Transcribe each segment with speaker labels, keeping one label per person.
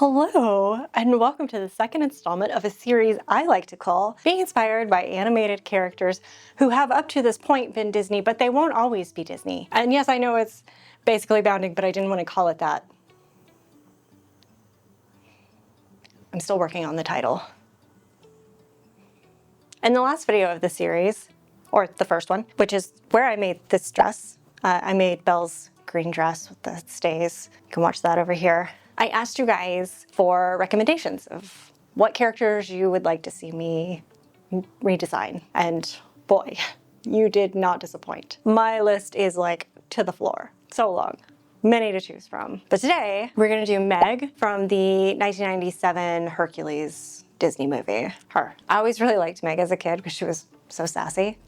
Speaker 1: Hello, and welcome to the second installment of a series I like to call Being Inspired by Animated Characters Who Have Up to This Point Been Disney, but They Won't Always Be Disney. And yes, I know it's basically bounding, but I didn't want to call it that. I'm still working on the title. In the last video of the series, or the first one, which is where I made this dress, I made Belle's green dress with the stays. You can watch that over here. I asked you guys for recommendations of what characters you would like to see me redesign. And boy, you did not disappoint. My list is like to the floor. So long. Many to choose from. But today, we're gonna do Meg from the 1997 Hercules Disney movie. Her. I always really liked Meg as a kid because she was so sassy.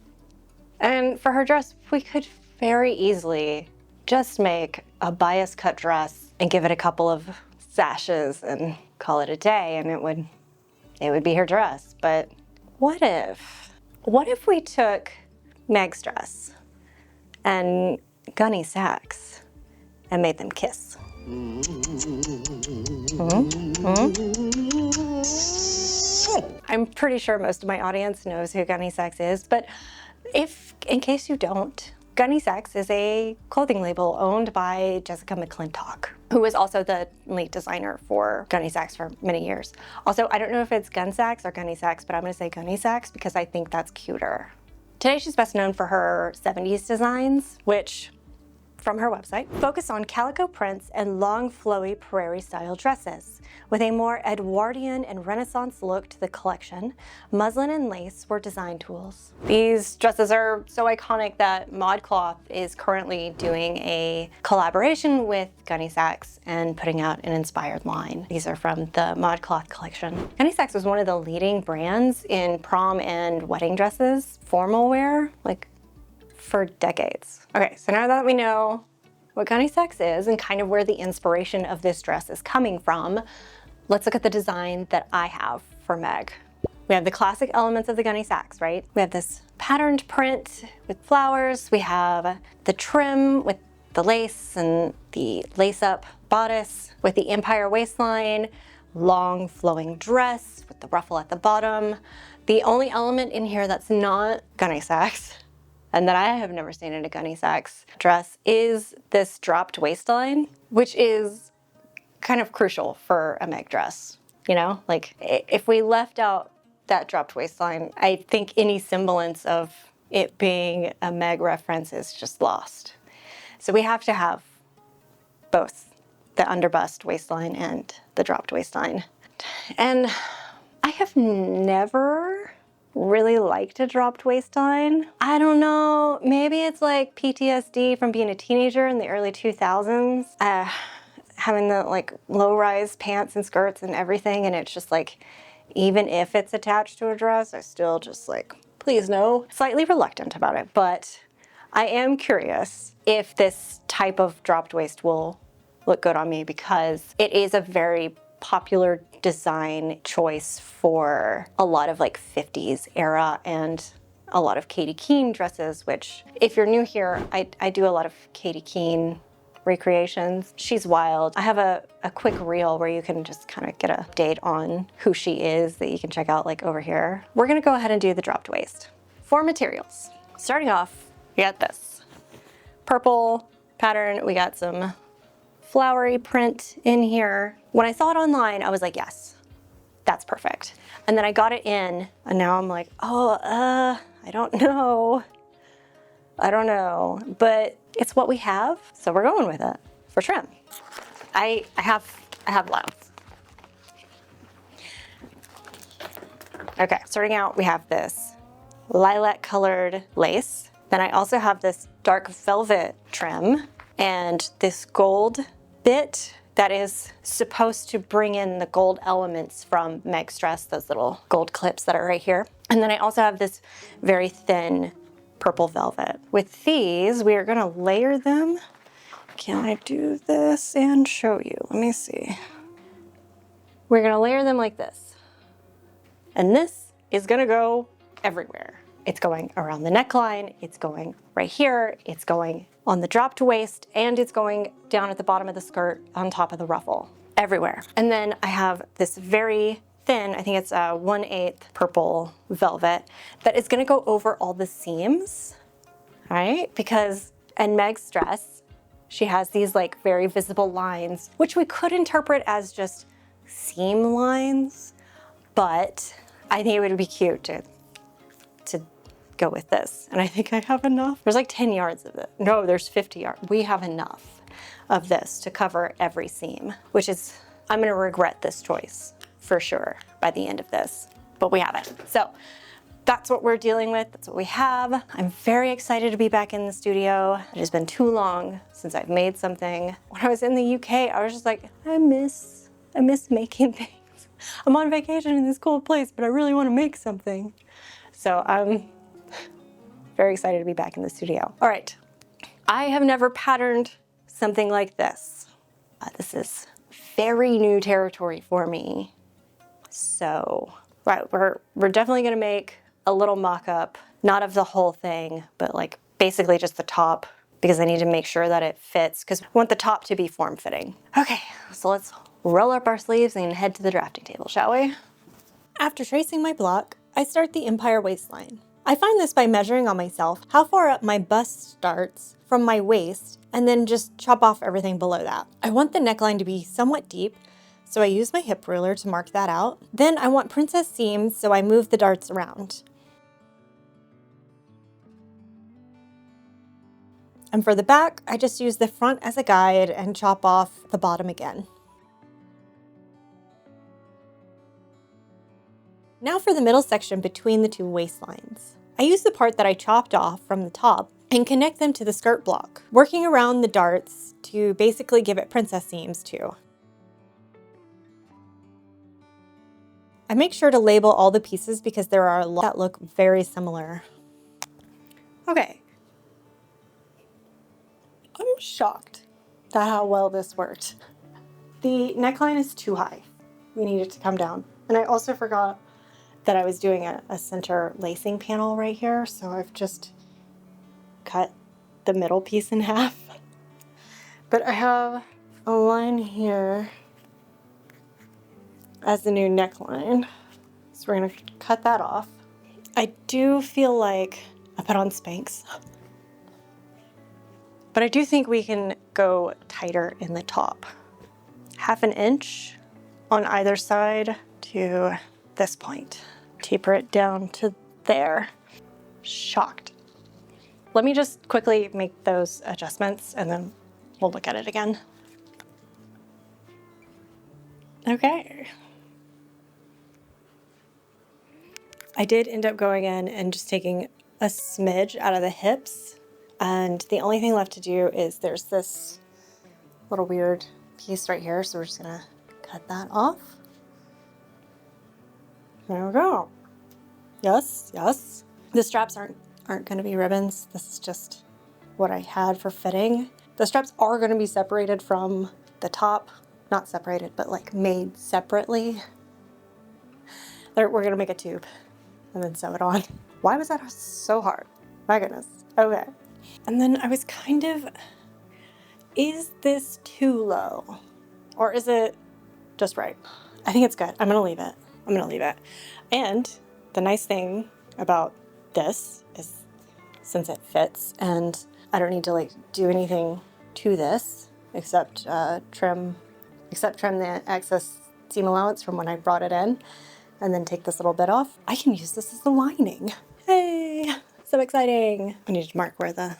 Speaker 1: And for her dress, we could very easily just make a bias cut dress and give it a couple of sashes and call it a day, and it would be her dress. But what if we took Meg's dress and Gunne Sax and made them kiss? I'm pretty sure most of my audience knows who Gunne Sax is, but in case you don't, Gunne Sax is a clothing label owned by Jessica McClintock, who was also the lead designer for Gunne Sax for many years. Also, I don't know if it's Gunne Sax or Gunne Sax, but I'm gonna say Gunne Sax because I think that's cuter. Today, she's best known for her 70s designs, which, from her website, focus on calico prints and long, flowy prairie-style dresses. With a more Edwardian and Renaissance look to the collection, muslin and lace were design tools. These dresses are so iconic that ModCloth is currently doing a collaboration with Gunne Sax and putting out an inspired line. These are from the ModCloth collection. Gunne Sax was one of the leading brands in prom and wedding dresses, formal wear, like for decades. Okay, so now that we know what Gunne Sax is and kind of where the inspiration of this dress is coming from, let's look at the design that I have for Meg. We have the classic elements of the Gunne Sax, right? We have this patterned print with flowers. We have the trim with the lace and the lace-up bodice with the empire waistline, long flowing dress with the ruffle at the bottom. The only element in here that's not Gunne Sax and that I have never seen in a Gunne Sax dress is this dropped waistline, which is kind of crucial for a Meg dress. You know, like if we left out that dropped waistline, I think any semblance of it being a Meg reference is just lost. So we have to have both the underbust waistline and the dropped waistline. And I have never really liked a dropped waistline. I don't know, maybe it's like PTSD from being a teenager in the early 2000s. Having the like low-rise pants and skirts and everything, and it's just like, even if it's attached to a dress, I still just like, please no. Slightly reluctant about it, but I am curious if this type of dropped waist will look good on me because it is a very popular design choice for a lot of like 50s era and a lot of Katie Keene dresses, which if you're new here, I do a lot of Katie Keene recreations. She's wild. I have a quick reel where you can just kind of get an update on who she is that you can check out like over here. We're gonna go ahead and do the dropped waist. For materials, starting off, we got this purple pattern. We got some flowery print in here. When I saw it online, I was like, yes, that's perfect. And then I got it in, and now I'm like, I don't know. But it's what we have, so we're going with it for trim. I have blouse. Okay, starting out, we have this lilac colored lace. Then I also have this dark velvet trim and this gold bit that is supposed to bring in the gold elements from Meg's dress, those little gold clips that are right here. And then I also have this very thin purple velvet. With these, we are gonna layer them. Can I do this and show you? Let me see. We're gonna layer them like this. And this is gonna go everywhere. It's going around the neckline, it's going right here, it's going on the dropped waist, and it's going down at the bottom of the skirt on top of the ruffle. everywhere. And then I have this very thin, I think it's a 1/8 purple velvet that is gonna go over all the seams, right? Because in Meg's dress, she has these like very visible lines, which we could interpret as just seam lines, but I think it would be cute to go with this. And I think I have enough. There's like 10 yards of it. No, there's 50 yards. We have enough of this to cover every seam, which is, I'm gonna regret this choice for sure by the end of this, but we have it. So that's what we're dealing with. That's what we have. I'm very excited to be back in the studio. It has been too long since I've made something. When I was in the UK, I was just like, I miss making things. I'm on vacation in this cool place, but I really want to make something. So I'm very excited to be back in the studio. All right, I have never patterned something like this. This is very new territory for me. So, right, we're definitely gonna make a little mock-up, not of the whole thing, but like basically just the top, because I need to make sure that it fits, because we want the top to be form-fitting. Okay, so let's roll up our sleeves and head to the drafting table, shall we? After tracing my block, I start the empire waistline. I find this by measuring on myself how far up my bust starts from my waist, and then just chop off everything below that. I want the neckline to be somewhat deep, so I use my hip ruler to mark that out. Then I want princess seams, so I move the darts around. And for the back, I just use the front as a guide and chop off the bottom again. Now for the middle section between the two waistlines. I use the part that I chopped off from the top and connect them to the skirt block, working around the darts to basically give it princess seams too. I make sure to label all the pieces because there are a lot that look very similar. Okay. I'm shocked at how well this worked. The neckline is too high. We need it to come down. And I also forgot that I was doing a center lacing panel right here, so I've just cut the middle piece in half. But I have a line here as the new neckline, so we're gonna cut that off. I do feel like I put on Spanx, but I do think we can go tighter in the top. 1/2 inch on either side to this point. Taper it down to there. Shocked. Let me just quickly make those adjustments and then we'll look at it again. Okay. I did end up going in and just taking a smidge out of the hips, and the only thing left to do is there's this little weird piece right here, so we're just gonna cut that off. There we go. Yes, yes. The straps aren't gonna be ribbons. This is just what I had for fitting. The straps are gonna be separated from the top. Not separated, but like made separately. We're gonna make a tube and then sew it on. Why was that so hard? My goodness. Okay. And then I was kind of, is this too low? Or is it just right? I think it's good. I'm gonna leave it. I'm gonna leave it. And the nice thing about this is, since it fits and I don't need to like do anything to this except trim the excess seam allowance from when I brought it in, and then take this little bit off, I can use this as the lining. Hey, so exciting. I need to mark where the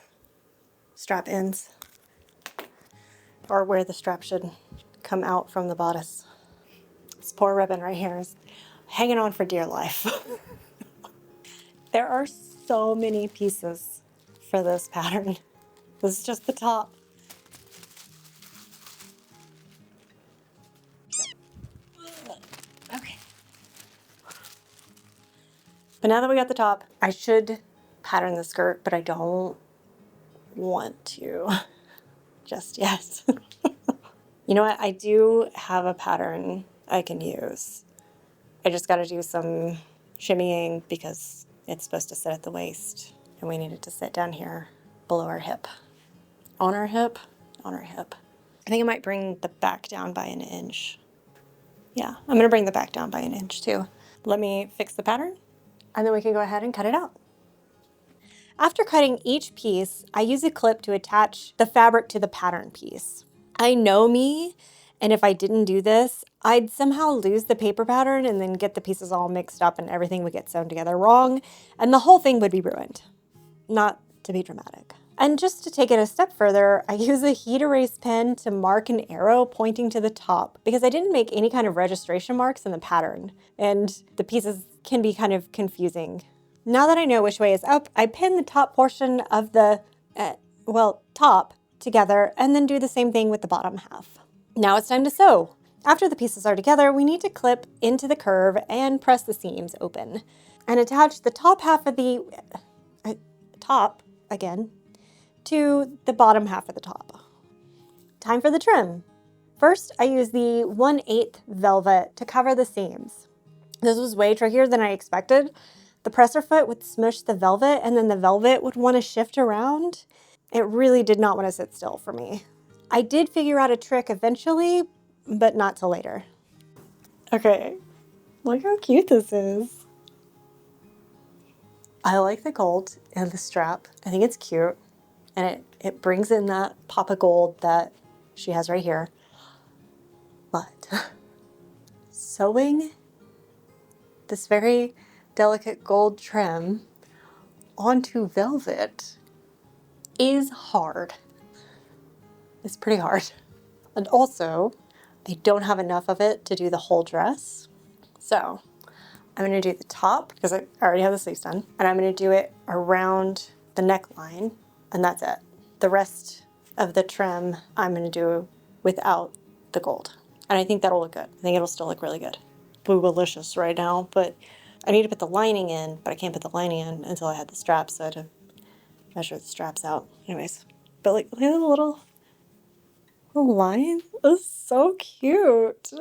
Speaker 1: strap ends, or where the strap should come out from the bodice. This poor ribbon right here is hanging on for dear life. There are so many pieces for this pattern. This is just the top. Okay. But now that we got the top, I should pattern the skirt, but I don't want to just yet. You know what? I do have a pattern I can use. I just got to do some shimmying because it's supposed to sit at the waist, and we need it to sit down here below our hip. On our hip, on our hip. I think I might bring the back down by an inch. Yeah, I'm gonna bring the back down by an inch too. Let me fix the pattern and then we can go ahead and cut it out. After cutting each piece, I use a clip to attach the fabric to the pattern piece. I know me, and if I didn't do this, I'd somehow lose the paper pattern and then get the pieces all mixed up and everything would get sewn together wrong, and the whole thing would be ruined. Not to be dramatic. And just to take it a step further, I use a heat erase pen to mark an arrow pointing to the top because I didn't make any kind of registration marks in the pattern, and the pieces can be kind of confusing. Now that I know which way is up, I pin the top portion of the, top together and then do the same thing with the bottom half. Now it's time to sew. After the pieces are together, we need to clip into the curve and press the seams open and attach the top half of the top, again, to the bottom half of the top. Time for the trim. First, I use the 1/8 velvet to cover the seams. This was way trickier than I expected. The presser foot would smush the velvet and then the velvet would want to shift around. It really did not want to sit still for me. I did figure out a trick eventually, but not till later. Okay, look how cute this is. I like the gold and the strap. I think it's cute. And it brings in that pop of gold that she has right here. But sewing this very delicate gold trim onto velvet is hard. It's pretty hard. And also, I don't have enough of it to do the whole dress. So I'm gonna do the top because I already have the sleeves done. And I'm gonna do it around the neckline and that's it. The rest of the trim I'm gonna do without the gold. And I think that'll look good. I think it'll still look really good. Boogalicious right now, but I need to put the lining in, but I can't put the lining in until I had the straps, so I had to measure the straps out. Anyways, but like, look at the little line. It's so cute.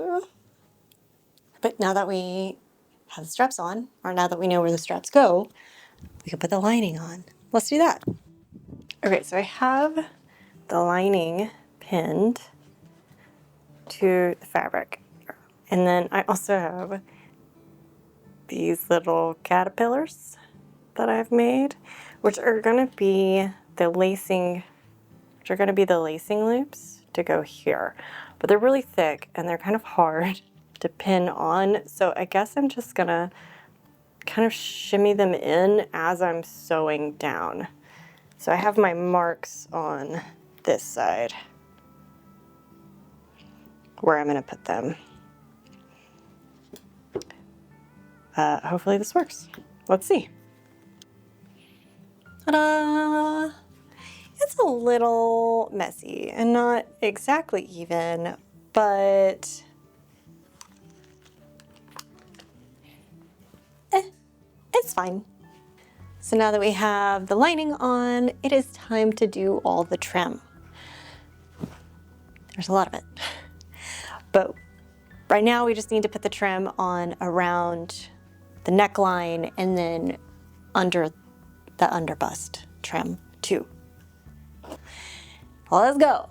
Speaker 1: But now that we have the straps on, or now that we know where the straps go, we can put the lining on. Let's do that. Okay, so I have the lining pinned to the fabric. And then I also have these little caterpillars that I've made, which are gonna be the lacing, loops to go here. But they're really thick and they're kind of hard to pin on. So I guess I'm just gonna kind of shimmy them in as I'm sewing down. So I have my marks on this side where I'm gonna put them. Hopefully this works. Let's see. Ta-da! It's a little messy and not exactly even, but it's fine. So now that we have the lining on, it is time to do all the trim. There's a lot of it. But right now we just need to put the trim on around the neckline and then under the underbust trim too. Let's go.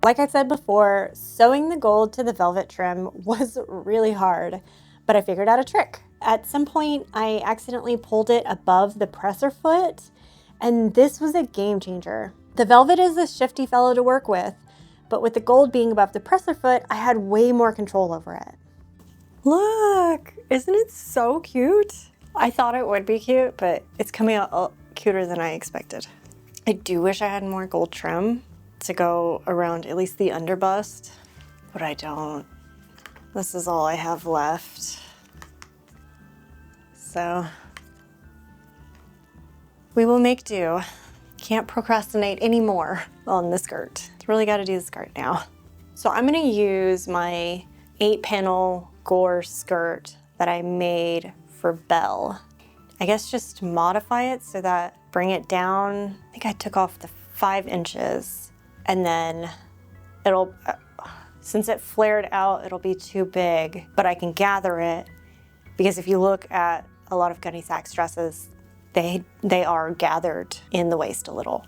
Speaker 1: Like I said before, sewing the gold to the velvet trim was really hard, but I figured out a trick. At some point, I accidentally pulled it above the presser foot, and this was a game changer. The velvet is a shifty fellow to work with, but with the gold being above the presser foot, I had way more control over it. Look, isn't it so cute? I thought it would be cute, but it's coming out cuter than I expected. I do wish I had more gold trim to go around at least the underbust, but I don't. This is all I have left. So we will make do. Can't procrastinate anymore on the skirt. Really got to do the skirt now. So I'm going to use my 8-panel gore skirt that I made for Belle. I guess just modify it so that bring it down. I think I took off the 5 inches and then it'll, since it flared out, it'll be too big, but I can gather it because if you look at a lot of Gunne Sax dresses, they are gathered in the waist a little.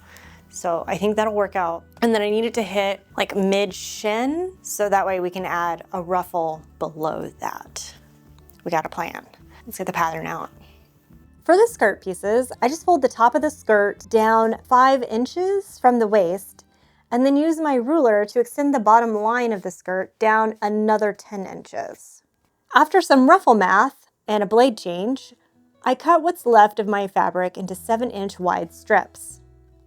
Speaker 1: So I think that'll work out. And then I need it to hit like mid shin, so that way we can add a ruffle below that. We got a plan. Let's get the pattern out. For the skirt pieces, I just fold the top of the skirt down 5 inches from the waist, and then use my ruler to extend the bottom line of the skirt down another 10 inches. After some ruffle math and a blade change, I cut what's left of my fabric into 7-inch wide strips.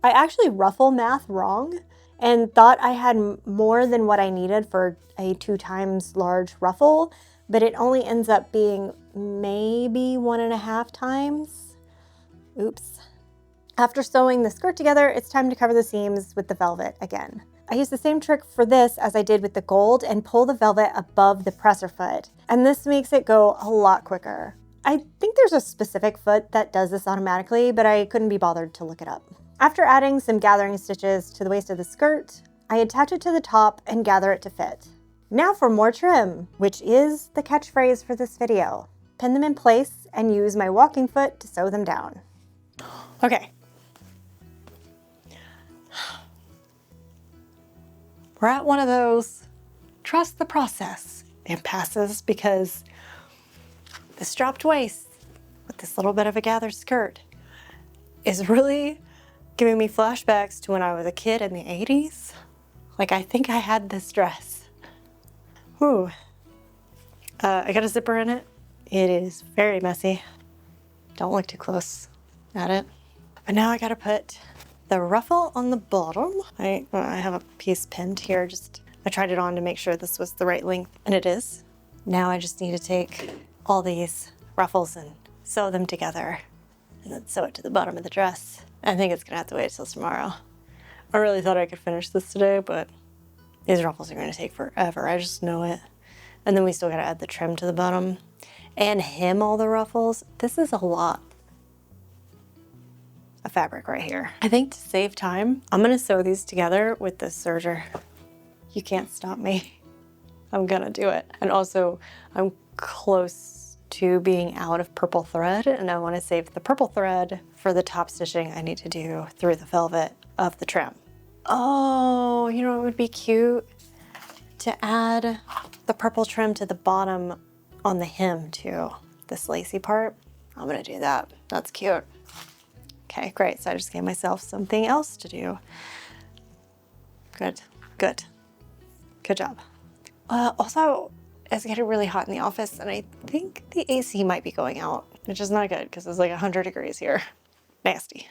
Speaker 1: I actually ruffle math wrong and thought I had more than what I needed for a 2 times large ruffle, but it only ends up being maybe 1.5 times. Oops. After sewing the skirt together, it's time to cover the seams with the velvet again. I use the same trick for this as I did with the gold and pull the velvet above the presser foot, and this makes it go a lot quicker. I think there's a specific foot that does this automatically, but I couldn't be bothered to look it up. After adding some gathering stitches to the waist of the skirt, I attach it to the top and gather it to fit. Now for more trim, which is the catchphrase for this video. Pin them in place and use my walking foot to sew them down. Okay. We're at one of those trust the process impasses because the strapped waist with this little bit of a gathered skirt is really giving me flashbacks to when I was a kid in the 80s. Like, I think I had this dress. Ooh. I got a zipper in it. It is very messy. Don't look too close at it. But now I gotta put the ruffle on the bottom. I have a piece pinned here. I tried it on to make sure this was the right length, and it is. Now I just need to take all these ruffles and sew them together and then sew it to the bottom of the dress. I think it's gonna have to wait till tomorrow. I really thought I could finish this today, but these ruffles are gonna take forever. I just know it. And then we still gotta add the trim to the bottom and hem all the ruffles. This is a lot of fabric right here. I think to save time, I'm gonna sew these together with this serger. You can't stop me. I'm gonna do it. And also, I'm close to being out of purple thread, and I wanna save the purple thread for the top stitching I need to do through the velvet of the trim. Oh, you know what would be cute? To add the purple trim to the bottom on the hem too. This lacy part. I'm gonna do that. That's cute. Okay, great. So I just gave myself something else to do. Good, good. Good job. Also, it's getting really hot in the office, and I think the AC might be going out, which is not good because it's like 100 degrees here. Nasty.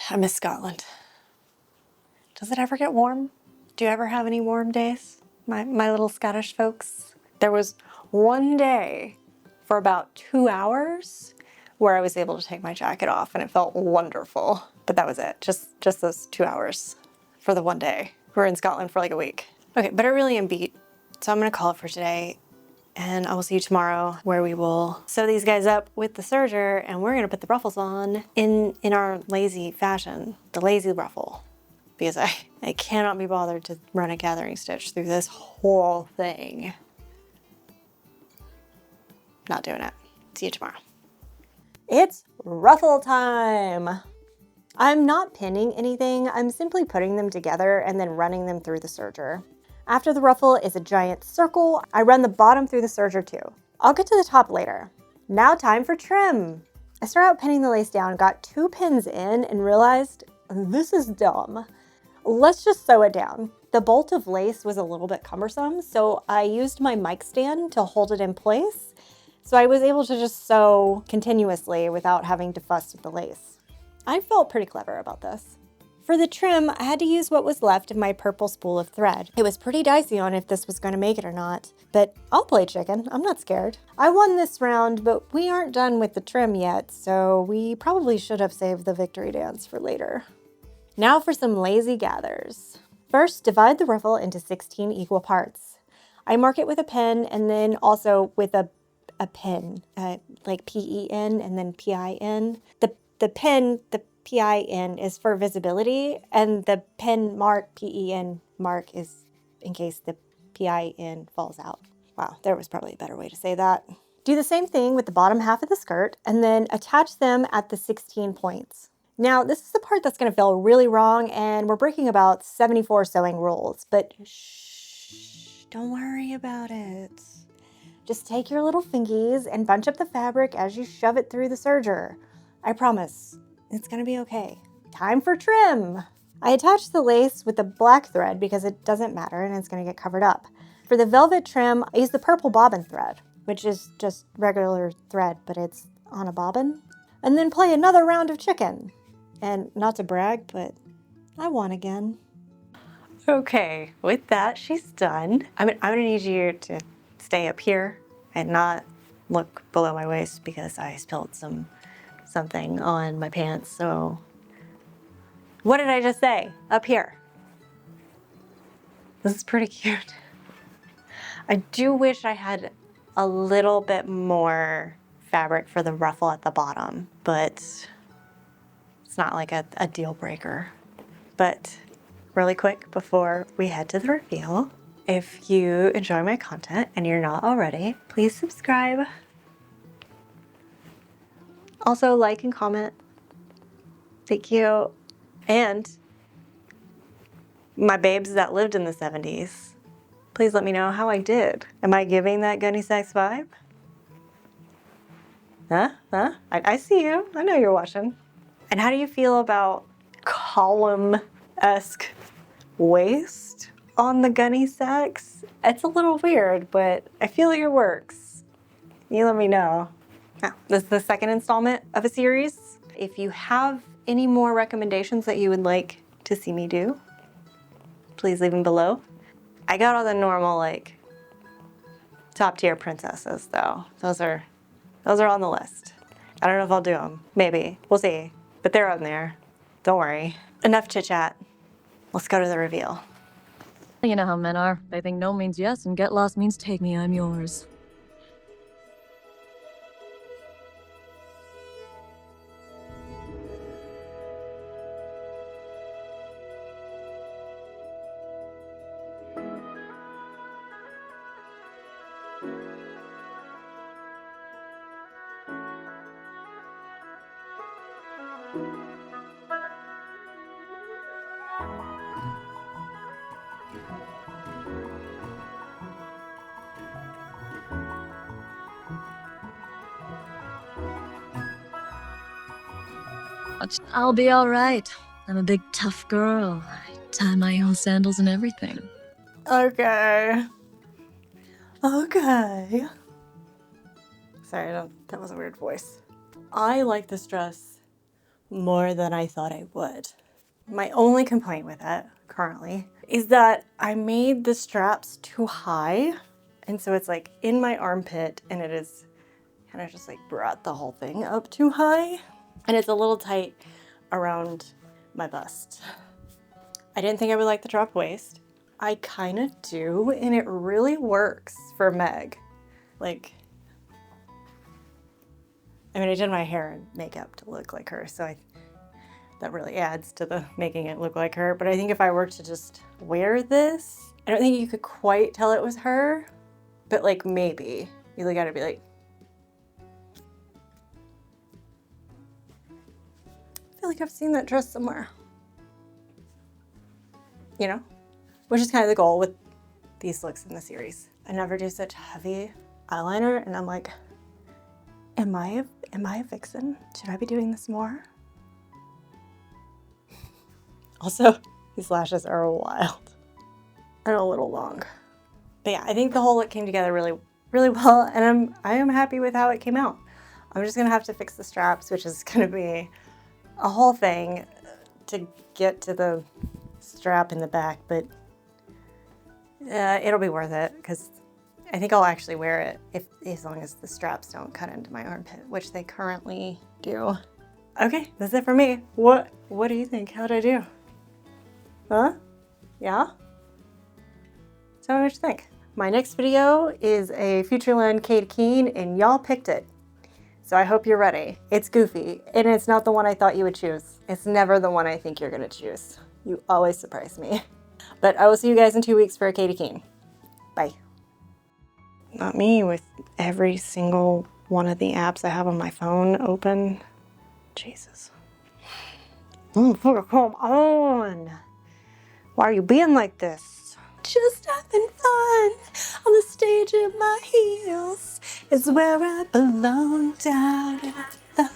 Speaker 1: I miss Scotland. Does it ever get warm? Do you ever have any warm days? My little Scottish folks. There was one day for about 2 hours where I was able to take my jacket off, and it felt wonderful. But that was it, just those 2 hours for the one day. We were in Scotland for like a week. Okay, but I really am beat, so I'm gonna call it for today, and I will see you tomorrow where we will sew these guys up with the serger, and we're gonna put the ruffles on in our lazy fashion, the lazy ruffle. Because I cannot be bothered to run a gathering stitch through this whole thing. Not doing it. See you tomorrow. It's ruffle time. I'm not pinning anything. I'm simply putting them together and then running them through the serger. After the ruffle is a giant circle, I run the bottom through the serger too. I'll get to the top later. Now time for trim. I start out pinning the lace down, got 2 pins in, and realized this is dumb. Let's just sew it down. The bolt of lace was a little bit cumbersome, so I used my mic stand to hold it in place. So I was able to just sew continuously without having to fuss with the lace. I felt pretty clever about this. For the trim, I had to use what was left of my purple spool of thread. It was pretty dicey on if this was going to make it or not, but I'll play chicken. I'm not scared. I won this round, but we aren't done with the trim yet, so we probably should have saved the victory dance for later. Now for some lazy gathers. First, divide the ruffle into 16 equal parts. I mark it with a pen and then also with a pin, like P-E-N and then P-I-N. The pin, the P-I-N is for visibility, and the pen mark, P-E-N mark, is in case the P-I-N falls out. Wow, there was probably a better way to say that. Do the same thing with the bottom half of the skirt and then attach them at the 16 points. Now, this is the part that's going to feel really wrong, and we're breaking about 74 sewing rules, but shh, don't worry about it. Just take your little fingies and bunch up the fabric as you shove it through the serger. I promise, it's going to be okay. Time for trim. I attached the lace with the black thread because it doesn't matter and it's going to get covered up. For the velvet trim, I used the purple bobbin thread, which is just regular thread, but it's on a bobbin. And then play another round of chicken. And not to brag, but I won again. Okay, with that, she's done. I'm gonna need you to stay up here and not look below my waist because I spilled something on my pants, so. What did I just say? Up here. This is pretty cute. I do wish I had a little bit more fabric for the ruffle at the bottom, but it's not like a deal breaker. But really quick before we head to the reveal, if you enjoy my content and you're not already, please subscribe. Also like and comment. Thank you. And my babes that lived in the 70s, please let me know how I did. Am I giving that Gunne Sax vibe? Huh? I see you. I know you're watching. And how do you feel about column-esque waist on the Gunne Sax? It's a little weird, but I feel it works. You let me know. Now, this is the second installment of a series. If you have any more recommendations that you would like to see me do, please leave them below. I got all the normal, like, top tier princesses though. Those are on the list. I don't know if I'll do them. Maybe. We'll see. But they're on there. Don't worry. Enough chit chat. Let's go to the reveal.
Speaker 2: You know how men are. They think no means yes and get lost means take me, I'm yours. I'll be alright. I'm a big tough girl. I tie my own sandals and everything.
Speaker 1: Okay. Sorry, that was a weird voice. I like this dress more than I thought I would. My only complaint with it, currently, is that I made the straps too high. And so it's like in my armpit and it is kind of just like brought the whole thing up too high. And it's a little tight around my bust. I didn't think I would like the drop waist. I kind of do, and it really works for Meg. Like, I mean, I did my hair and makeup to look like her, so that really adds to the making it look like her. But I think if I were to just wear this, I don't think you could quite tell it was her, but like maybe. You really gotta be like, I feel like I've seen that dress somewhere. You know? Which is kind of the goal with these looks in the series. I never do such heavy eyeliner, and I'm like, am I a vixen? Should I be doing this more? Also, these lashes are wild and a little long. But yeah, I think the whole look came together really, really well, and I am happy with how it came out. I'm just gonna have to fix the straps, which is gonna be a whole thing to get to the strap in the back, but it'll be worth it because I think I'll actually wear it as long as the straps don't cut into my armpit, which they currently do. Okay, that's it for me. What do you think? How'd I do? Huh? Yeah? Tell me what you think. My next video is a Futureland Kate Keen, and y'all picked it. So I hope you're ready. It's goofy, and it's not the one I thought you would choose. It's never the one I think you're gonna choose. You always surprise me. But I will see you guys in 2 weeks for a Katie Keen. Bye. Not me with every single one of the apps I have on my phone open. Jesus. Come on. Why are you being like this? Just having fun on the stage of my heels is where I belong down at the